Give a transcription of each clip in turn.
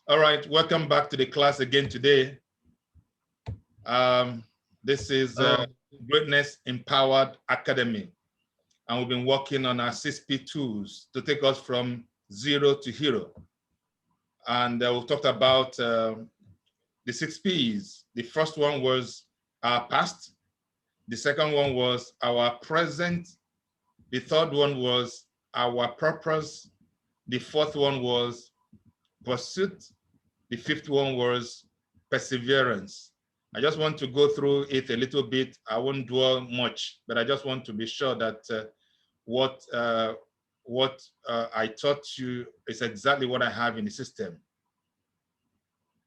All right, welcome back to the class again today. This is Greatness Empowered Academy, and we've been working on our 6P tools to take us from zero to hero. And we've talked about the 6Ps. The first one was our past. The second one was our present. The third one was our purpose. The fourth one was pursuit. The fifth one was perseverance. I just want to go through it a little bit. I won't dwell much, but I just want to be sure that what I taught you is exactly what I have in the system.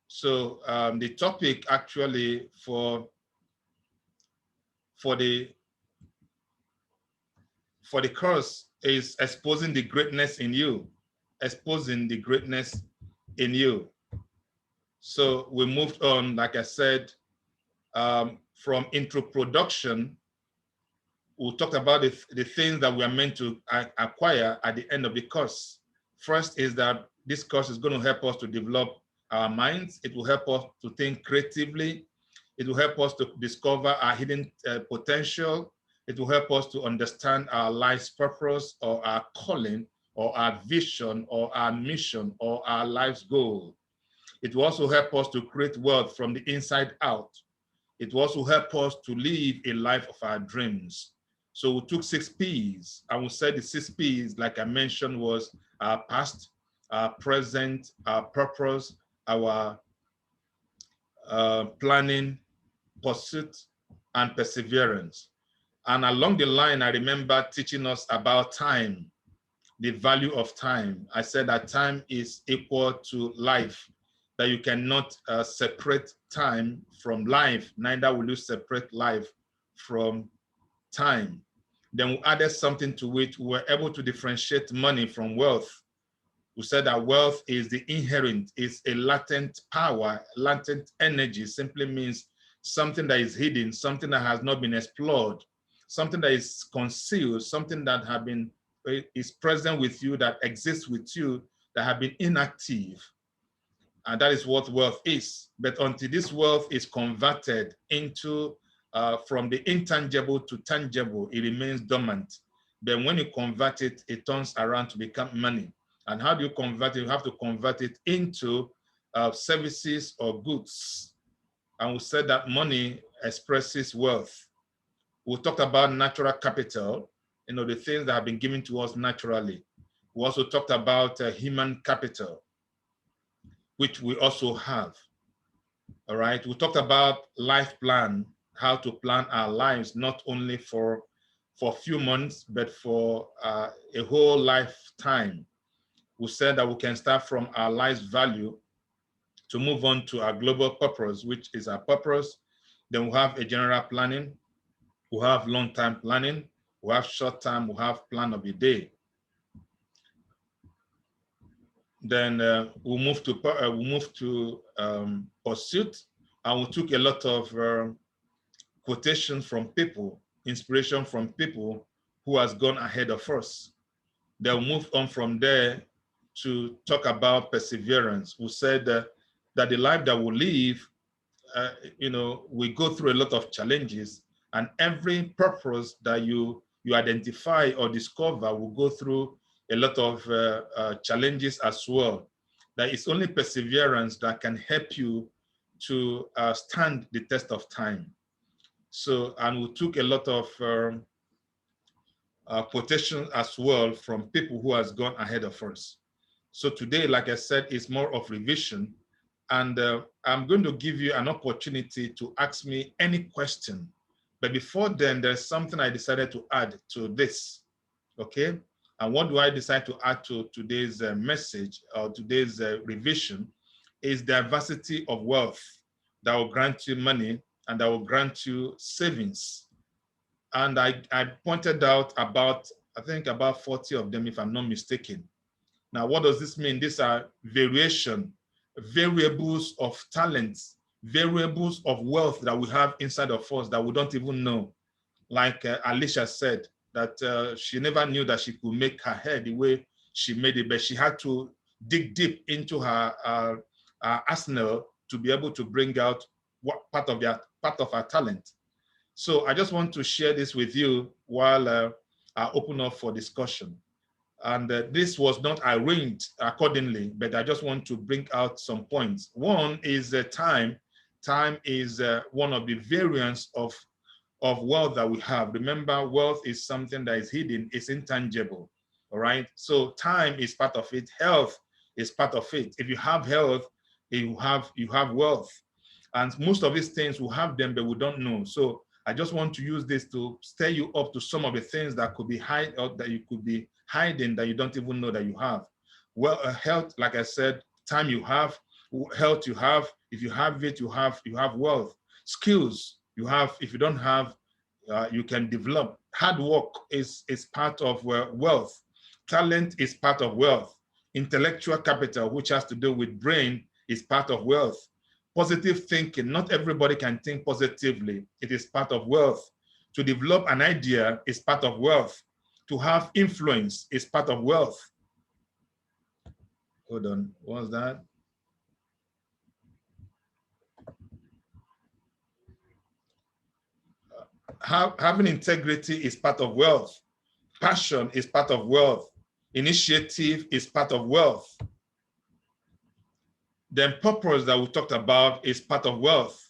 So the topic actually for the course is exposing the greatness in you, exposing the greatness in you. So we moved on, like I said, from introduction. We'll talk about the things that we are meant to acquire at the end of the course. First is that this course is going to help us to develop our minds. It will help us to think creatively. It will help us to discover our hidden potential. It will help us to understand our life's purpose or our calling or our vision or our mission or our life's goal. It will also help us to create wealth from the inside out. It will also help us to live a life of our dreams. So we took 6Ps, and we said the 6Ps, like I mentioned, was our past, our present, our purpose, our planning, pursuit, and perseverance. And along the line, I remember teaching us about time, the value of time. I said that time is equal to life, that you cannot separate time from life, neither will you separate life from time. Then we added something to it. We were able to differentiate money from wealth. We said that wealth is the inherent, is a latent power, latent energy, simply means something that is hidden, something that has not been explored, something that is concealed, something that is present with you, that exists with you, that have been inactive. And that is what wealth is. But until this wealth is converted into, from the intangible to tangible, it remains dormant. Then when you convert it, it turns around to become money. And how do you convert it? You have to convert it into services or goods. And we said that money expresses wealth. We talked about natural capital, the things that have been given to us naturally. We also talked about human capital, which we also have. All right, we talked about life plan, how to plan our lives, not only for a few months, but for a whole lifetime. We said that we can start from our life's value to move on to our global purpose, which is our purpose. Then we have a general planning, we have long-term planning, we have short-term, we have plan of the day. Then we move to pursuit, and we took a lot of quotations from people, inspiration from people who has gone ahead of us. Then we moved on from there to talk about perseverance. We said that the life that we live, we go through a lot of challenges, and every purpose that you identify or discover will go through a lot of challenges as well. That it's only perseverance that can help you to stand the test of time. So, and we took a lot of quotations as well from people who has gone ahead of us. So today, like I said, is more of revision. And I'm going to give you an opportunity to ask me any question. But before then, there's something I decided to add to this, okay? And what do I decide to add to today's message or today's revision is diversity of wealth that will grant you money and that will grant you savings. And I pointed out about, I think about 40 of them, if I'm not mistaken. Now, what does this mean? These are variables of talents, variables of wealth that we have inside of us that we don't even know. Like Alicia said, that she never knew that she could make her hair the way she made it, but she had to dig deep into her arsenal to be able to bring out what part of our talent. So I just want to share this with you while I open up for discussion. And this was not arranged accordingly, but I just want to bring out some points. One is time. Time is one of the variants of wealth that we have. Remember, wealth is something that is hidden, it's intangible. All right. So time is part of it. Health is part of it. If you have health, you have wealth. And most of these things we have them, but we don't know. So I just want to use this to stir you up to some of the things that could be that you could be hiding that you don't even know that you have. Well, health, like I said, time you have, health you have. If you have it, you have wealth. Skills you have. If you don't have, you can develop. Hard work is part of wealth. Talent is part of wealth. Intellectual capital, which has to do with brain, is part of wealth. Positive thinking, not everybody can think positively. It is part of wealth. To develop an idea is part of wealth. To have influence is part of wealth. Hold on, what was that? Having integrity is part of wealth. Passion is part of wealth. Initiative is part of wealth. Then purpose that we talked about is part of wealth.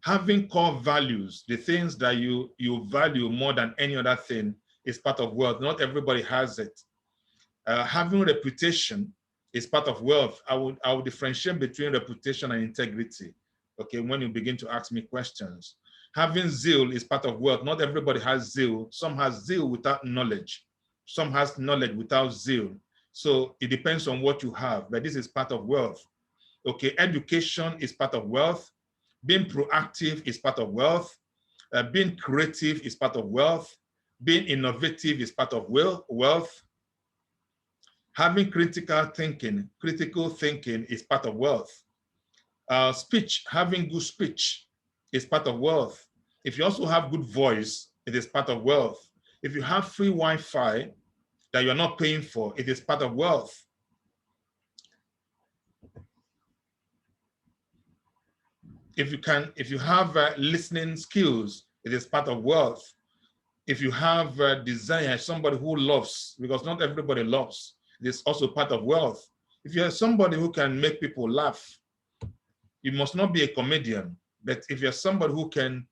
Having core values, the things that you value more than any other thing, is part of wealth. Not everybody has it. Having reputation is part of wealth. I would differentiate between reputation and integrity. Okay, when you begin to ask me questions. Having zeal is part of wealth. Not everybody has zeal. Some has zeal without knowledge. Some has knowledge without zeal. So it depends on what you have, but this is part of wealth. Okay, education is part of wealth. Being proactive is part of wealth. Being creative is part of wealth. Being innovative is part of wealth. Having critical thinking is part of wealth. Speech, having good speech is part of wealth. If you also have good voice, it is part of wealth. If you have free Wi-Fi that you're not paying for, it is part of wealth. If you have listening skills, it is part of wealth. If you have desire, somebody who loves, because not everybody loves, it is also part of wealth. If you're somebody who can make people laugh, you must not be a comedian, but if you're somebody who can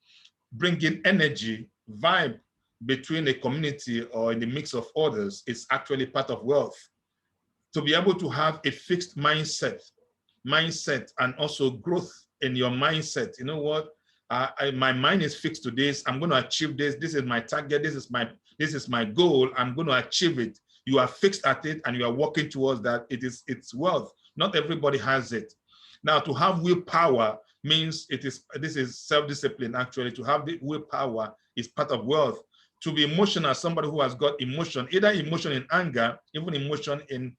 bring in energy, vibe between a community or in the mix of others, it's actually part of wealth. To be able to have a fixed mindset and also growth in your mindset. You know what? My mind is fixed to this. I'm going to achieve this. This is my target. This is my goal. I'm going to achieve it. You are fixed at it and you are working towards that. It's wealth. Not everybody has it. Now, to have willpower means this is self-discipline. Actually, to have the willpower is part of wealth. To be emotional, somebody who has got emotion, either emotion in anger, even emotion in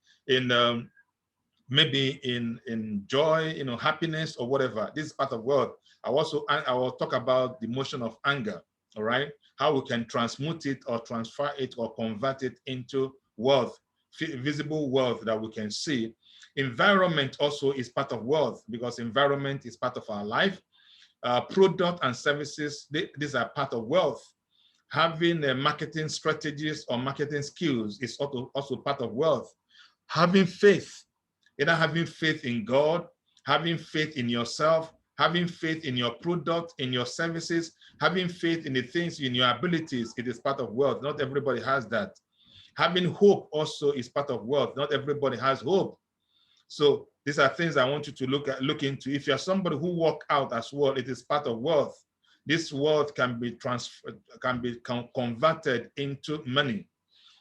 maybe in joy, happiness or whatever. This is part of wealth. I will talk about the emotion of anger, all right? How we can transmute it or transfer it or convert it into wealth, visible wealth that we can see. Environment also is part of wealth because environment is part of our life. Product and services, these are part of wealth. Having marketing strategies or marketing skills is also part of wealth. Having faith, either having faith in God, having faith in yourself, having faith in your product, in your services, having faith in the things, in your abilities, it is part of wealth. Not everybody has that. Having hope also is part of wealth. Not everybody has hope. So these are things I want you to look into. If you're somebody who work out as well, it is part of wealth. This wealth can be converted into money.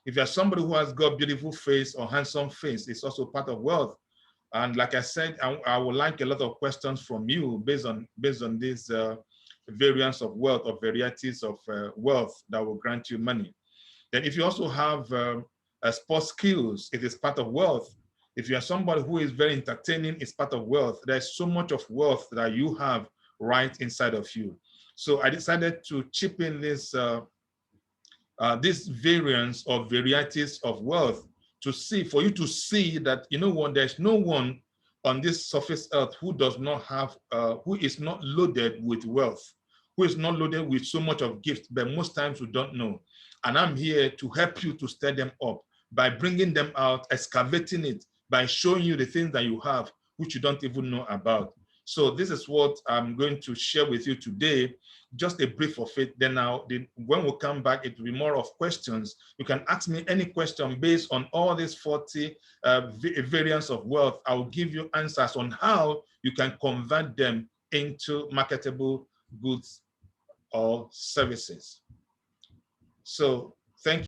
If you're somebody who has got beautiful face or handsome face, it's also part of wealth. And like I said, I would like a lot of questions from you based on this variance of wealth or varieties of wealth that will grant you money. Then if you also have sports skills, it is part of wealth. If you're somebody who is very entertaining, it's part of wealth. There's so much of wealth that you have right inside of you. So I decided to chip in this variance or varieties of wealth for you to see that, there's no one on this surface earth who does not have, who is not loaded with wealth, who is not loaded with so much of gift, but most times we don't know. And I'm here to help you to stir them up by bringing them out, excavating it, by showing you the things that you have, which you don't even know about. So this is what I'm going to share with you today, just a brief of it. Then when we come back, it will be more of questions. You can ask me any question based on all these 40 variants of wealth. I will give you answers on how you can convert them into marketable goods or services. So thank you.